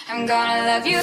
I'm gonna love you.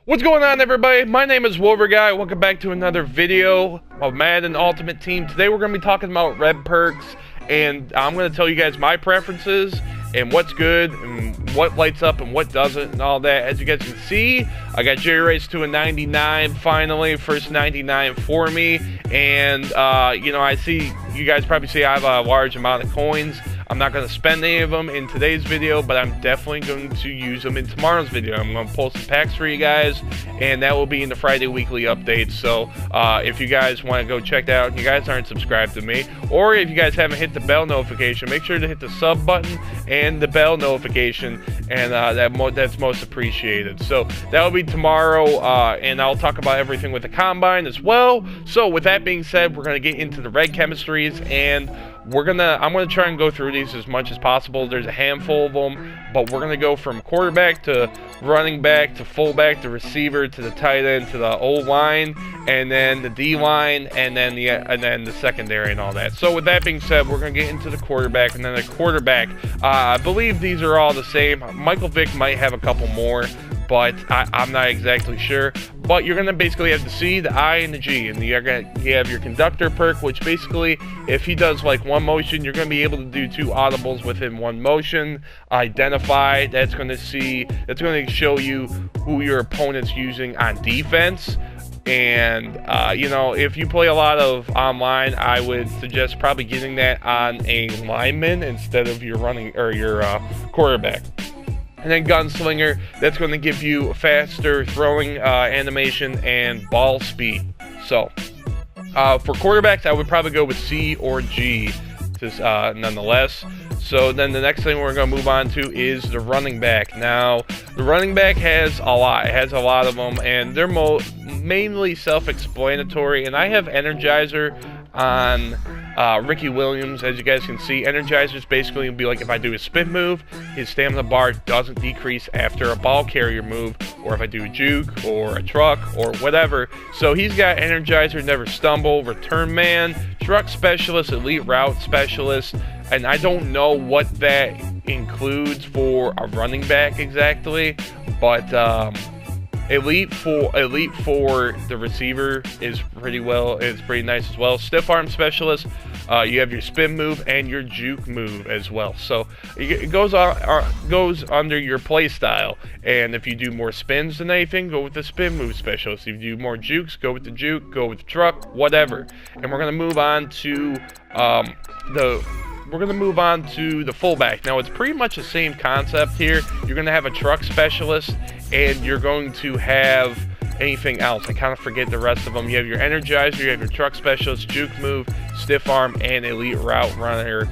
What's going on, everybody? My name is Wolverguy. Welcome back to another video of Madden Ultimate Team. Today we're going to be talking about red perks, and I'm going to tell you guys my preferences and what's good and what lights up and what doesn't and all that. As you guys can see, I got Jerry raised to a 99 finally, first 99 for me. And you know, I see you guys probably see I have a large amount of coins. I'm not going to spend any of them in today's video, but I'm definitely going to use them in tomorrow's video. I'm going to pull some packs for you guys, and that will be in the Friday weekly update. So if you guys want to go check that out, and you guys aren't subscribed to me, or if you guys haven't hit the bell notification, make sure to hit the sub button and the bell notification, and that's most appreciated. So that will be tomorrow, and I'll talk about everything with the combine as well. So with that being said, we're going to get into the red chemistries, and I'm gonna try and go through these as much as possible. There's a handful of them, but we're gonna go from quarterback to running back to fullback to receiver to the tight end to the O-line, and then the D-line, and then the secondary and all that. So with that being said, we're gonna get into the quarterback, and then the quarterback. I believe these are all the same. Michael Vick might have a couple more, but I'm not exactly sure. But you're gonna basically have the C, the I, and the G, and you have your conductor perk, which basically, if he does like one motion, you're gonna be able to do 2 audibles within one motion. Identify, that's gonna show you who your opponent's using on defense. And you know, if you play a lot of online, I would suggest probably getting that on a lineman instead of your running or your quarterback. And then Gunslinger, that's going to give you faster throwing animation and ball speed. So, for quarterbacks, I would probably go with C or G, just, nonetheless. So then the next thing we're going to move on to is the running back. Now, the running back has a lot. It has a lot of them, and they're mainly self-explanatory. And I have Energizer on Ricky Williams. As you guys can see, Energizer is basically going to be like if I do a spin move, his stamina bar doesn't decrease after a ball carrier move, or if I do a juke or a truck or whatever. So he's got Energizer, Never Stumble, Return Man, Truck Specialist, Elite Route Specialist, and I don't know what that includes for a running back exactly, but Elite for the receiver is it's pretty nice as well. Stiff arm specialist, you have your spin move and your juke move as well. So it goes under your play style. And if you do more spins than anything, go with the spin move specialist. If you do more jukes, go with the juke, go with the truck, whatever. And we're gonna move on to the fullback. Now, it's pretty much the same concept here. You're going to have a truck specialist, and you're going to have anything else. I kind of forget the rest of them. You have your Energizer, you have your truck specialist, juke move, stiff arm, and elite route runner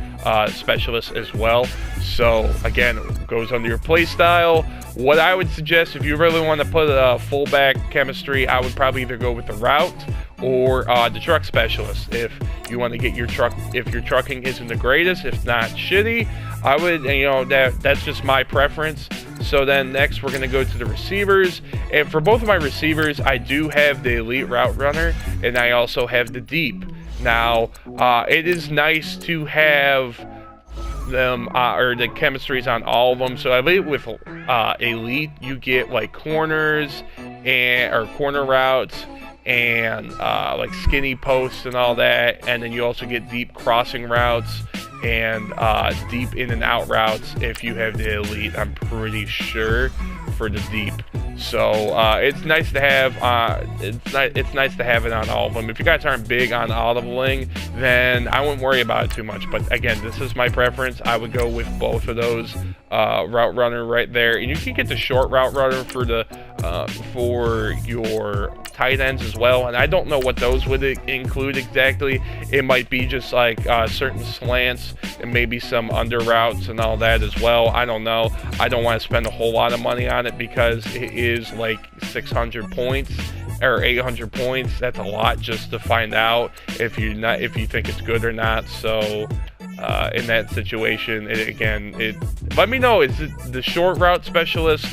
specialist as well. So, again, it goes under your play style. What I would suggest, if you really want to put a fullback chemistry, I would probably either go with the route or the truck specialist. If you want to get your truck, if your trucking isn't the greatest, if not shitty, I would, you know, that's just my preference. So then next we're going to go to the receivers, and for both of my receivers, I do have the elite route runner, and I also have the deep. Now, it is nice to have them or the chemistries on all of them. So I believe with elite, you get like corners or corner routes, and like skinny posts and all that, and then you also get deep crossing routes and deep in and out routes if you have the elite, I'm pretty sure, for the deep. So it's nice to have it's nice to have it on all of them. If you guys aren't big on audibling, then I wouldn't worry about it too much. But again, this is my preference. I would go with both of those route runner right there, and you can get the short route runner for your tight ends as well. And I don't know what those would include exactly. It might be just like certain slants and maybe some under routes and all that as well. I don't know. I don't want to spend a whole lot of money on it because it is like 600 points or 800 points. That's a lot just to find out if you think it's good or not. So in that situation, let me know, is it the short route specialist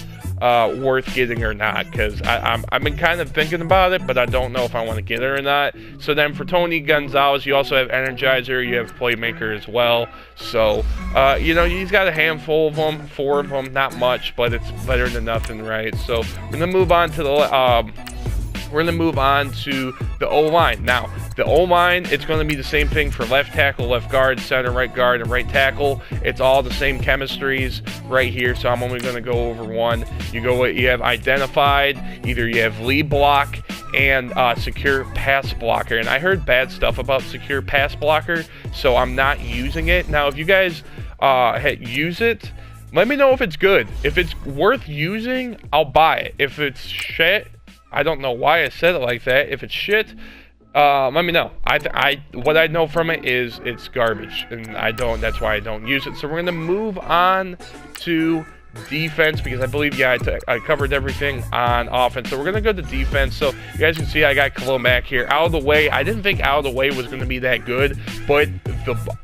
worth getting or not, because I've been kind of thinking about it, but I don't know if I want to get it or not. So then for Tony Gonzalez, you also have Energizer, you have Playmaker as well. So you know, he's got a handful of them, 4 of them, not much, but it's better than nothing, right? So we're gonna move on to the O-line. Now, the O-line, it's going to be the same thing for left tackle, left guard, center, right guard, and right tackle. It's all the same chemistries right here, so I'm only going to go over one. You have identified, either you have lead block and secure pass blocker. And I heard bad stuff about secure pass blocker, so I'm not using it. Now, if you guys use it, let me know if it's good. If it's worth using, I'll buy it. If it's shit, I don't know why I said it like that. If it's shit, let me know. What I know from it is it's garbage, and that's why I don't use it. So we're gonna move on to defense, because I believe, yeah, I covered everything on offense. So we're gonna go to defense. So you guys can see I got Khalil Mack here. Out of the way, I didn't think out of the way was gonna be that good, but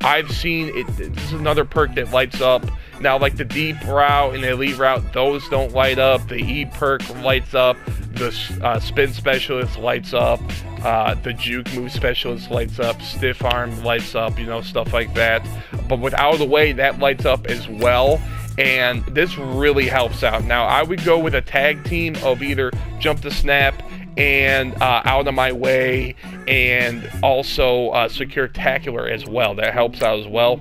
I've seen it. This is another perk that lights up. Now, like the deep route and the elite route, those don't light up. The E perk lights up. The spin specialist lights up. The juke move specialist lights up. Stiff arm lights up. You know, stuff like that. But with out of the way, that lights up as well. And this really helps out. Now, I would go with a tag team of either jump the snap and out of my way, and also secure tackler as well. That helps out as well.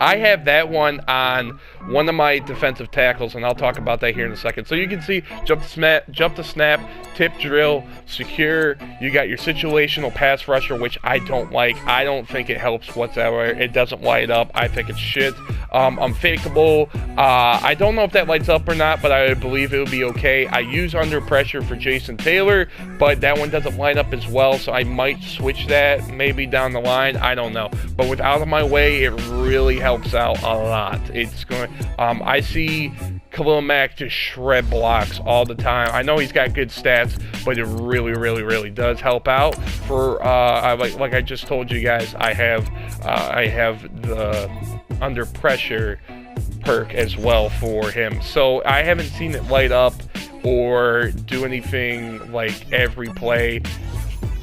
I have that one on one of my defensive tackles, and I'll talk about that here in a second. So you can see jump the snap, tip drill, secure. You got your situational pass rusher, which I don't like. I don't think it helps whatsoever. It doesn't light up. I think it's shit. Unfakeable. I don't know if that lights up or not, but I believe it would be okay. I use under pressure for Jason Taylor, but that one doesn't light up as well, so I might switch that maybe down the line. I don't know. But with out of my way, it really helps out a lot. It's going. I see Khalil Mack just shred blocks all the time. I know he's got good stats, but it really, really, really does help out. For like I just told you guys, I have the under pressure perk as well for him. So I haven't seen it light up or do anything like every play,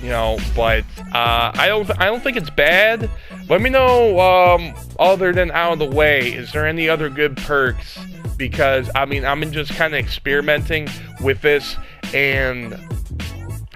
you know, but I don't think it's bad. Let me know, other than out of the way, is there any other good perks? Because I mean, I'm just kind of experimenting with this, and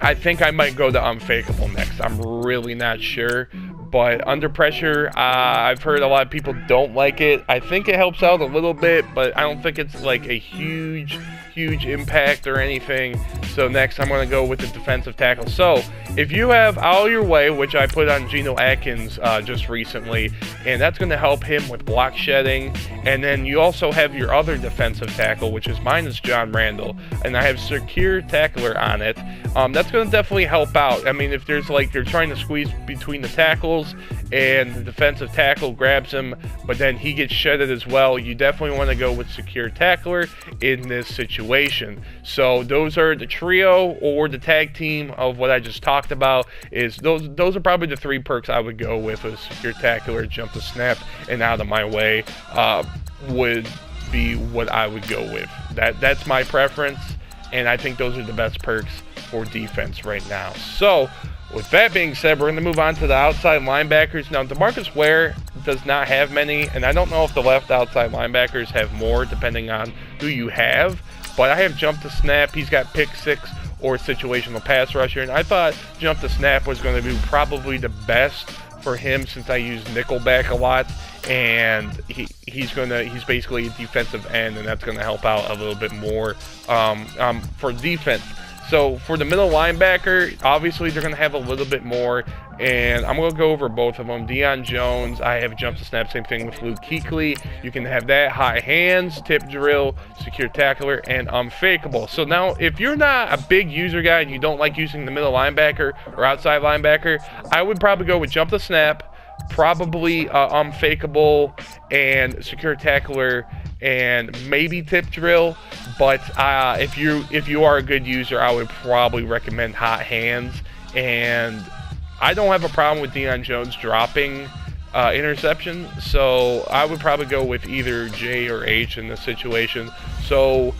I think I might go to unfakeable next. I'm really not sure. But under pressure, I've heard a lot of people don't like it. I think it helps out a little bit, but I don't think it's like a huge impact or anything. So next, I'm going to go with the defensive tackle. So if you have out of your way, which I put on Geno Atkins just recently, and that's going to help him with block shedding. And then you also have your other defensive tackle, which is mine is John Randall, and I have secure tackler on it. That's going to definitely help out. I mean, if there's like you're trying to squeeze between the tackles and the defensive tackle grabs him, but then he gets shedded as well, you definitely want to go with secure tackler in this situation. So those are the trio or the tag team of what I just talked about. Is those are probably the 3 perks I would go with secure tackler, jump the snap, and out of my way would be what I would go with. That's my preference, and I think those are the best perks for defense right now. So with that being said, we're going to move on to the outside linebackers. Now, DeMarcus Ware does not have many, and I don't know if the left outside linebackers have more, depending on who you have. But I have jump to snap. He's got pick 6 or situational pass rusher, and I thought jump to snap was going to be probably the best for him, since I use nickelback a lot, and he's basically a defensive end, and that's going to help out a little bit more for defense. So for the middle linebacker, obviously they're going to have a little bit more, and I'm going to go over both of them. Deion Jones, I have jump to snap, same thing with Luke Kuechly. You can have that, high hands, tip drill, secure tackler, and unfakeable. So now, if you're not a big user guy and you don't like using the middle linebacker or outside linebacker, I would probably go with jump to snap, probably unfakeable, and secure tackler, and maybe tip drill. But if you are a good user, I would probably recommend hot hands. And I don't have a problem with Deion Jones dropping interception, so I would probably go with either J or H in this situation. So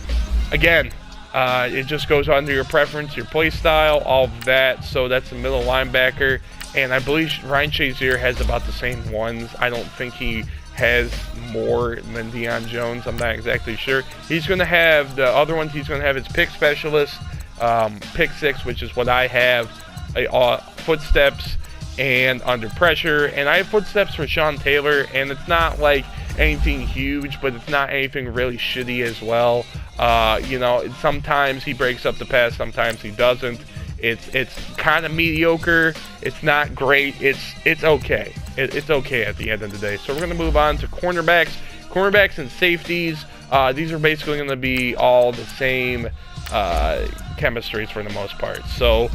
again, it just goes on to your preference, your play style, all of that. So that's the middle linebacker. And I believe Ryan Shazier has about the same ones. I don't think he has more than Deion Jones. I'm not exactly sure. He's going to have the other ones. He's going to have his pick specialist, pick six, which is what I have, footsteps, and under pressure. And I have footsteps for Sean Taylor, and it's not like anything huge, but it's not anything really shitty as well. You know, sometimes he breaks up the pass, sometimes he doesn't. It's kind of mediocre. It's not great. It's okay. It's okay at the end of the day. So we're going to move on to cornerbacks. Cornerbacks and safeties. These are basically going to be all the same chemistries for the most part. So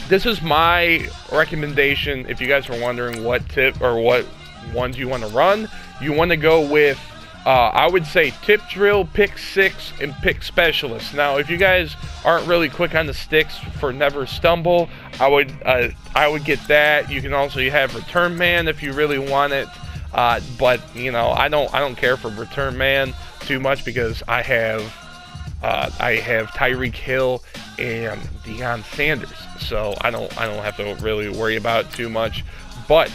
this is my recommendation. If you guys were wondering what tip or what ones you want to run, you want to go with I would say tip drill, pick six, and pick specialist. Now, if you guys aren't really quick on the sticks for never stumble, I would get that. You can also have return man if you really want it. But you know, I don't care for return man too much because I have Tyreek Hill and Deion Sanders, so I don't have to really worry about it too much. But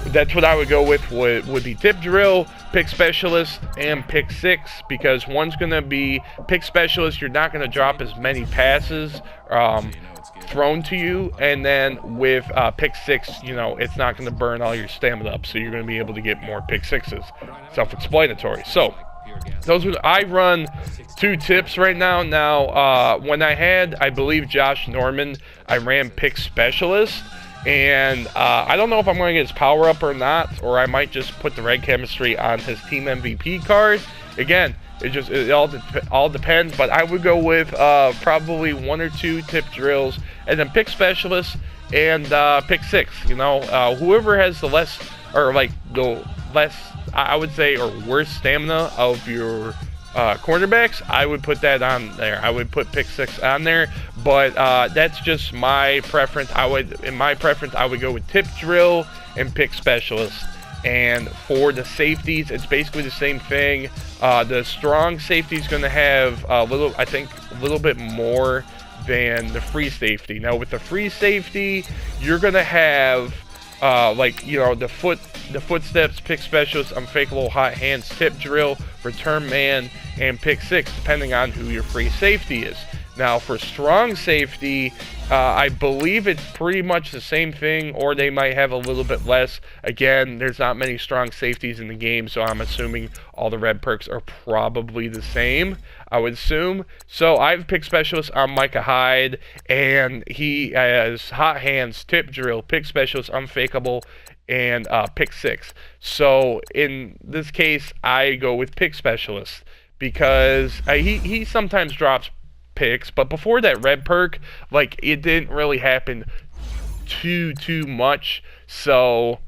that's what I would go with would be tip drill, pick specialist, and pick six, because one's going to be pick specialist. You're not going to drop as many passes thrown to you, and then with pick six, you know, it's not going to burn all your stamina up, so you're going to be able to get more pick sixes. Self-explanatory. So I run two tips right now. Now, when I had, I believe, Josh Norman, I ran pick specialist. And I don't know if I'm going to get his power up or not, or I might just put the red chemistry on his team MVP card. Again, it all depends, but I would go with probably one or two tip drills, and then pick specialist and pick six. You know, whoever has the less, or like the less, I would say, or worse stamina of your cornerbacks, I would put that on there. I would put pick six on there, but that's just my preference. In my preference, I would go with tip drill and pick specialist. And for the safeties, it's basically the same thing. The strong safety is going to have a little bit more than the free safety. Now, with the free safety, you're going to have like, you know, the footsteps, pick specialist, unfakeable hot hands, tip drill, return man, and pick six, depending on who your free safety is. Now, for strong safety, I believe it's pretty much the same thing, or they might have a little bit less. Again, there's not many strong safeties in the game, so I'm assuming all the red perks are probably the same, I would assume. So I've picked specialist on Micah Hyde, and he has hot hands, tip drill, pick specialist, unfakeable, and pick six. So in this case, I go with pick specialist because he sometimes drops picks, but before that red perk, like, it didn't really happen too much. So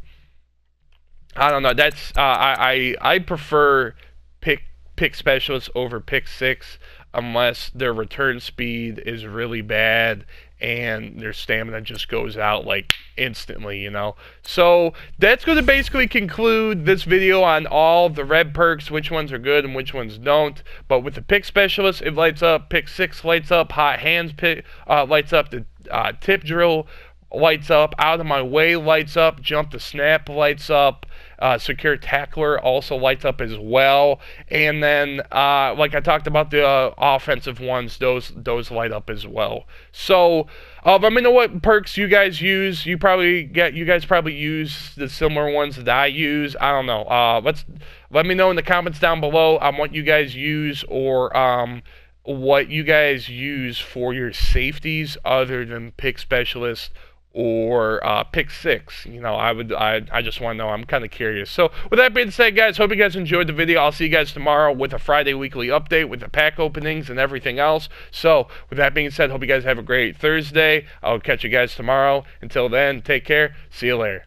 I don't know. That's I prefer pick specialist over pick six, unless their return speed is really bad and their stamina just goes out like instantly, you know. So that's going to basically conclude this video on all the red perks, which ones are good and which ones don't. But with the pick specialist, it lights up, pick six lights up, hot hands lights up, the tip drill lights up, out of my way lights up, jump the snap lights up, secure tackler also lights up as well, and then like I talked about, the offensive ones, those light up as well. So let me know what perks you guys use. You guys probably use the similar ones that I use. I don't know. Let me know in the comments down below what you guys use, or what you guys use for your safeties other than pick specialist or pick six. You know, I just want to know. I'm kind of curious. So with that being said, guys, hope you guys enjoyed the video. I'll see you guys tomorrow with a Friday weekly update with the pack openings and everything else. So with that being said, hope you guys have a great Thursday. I'll catch you guys tomorrow. Until then, take care. See you later.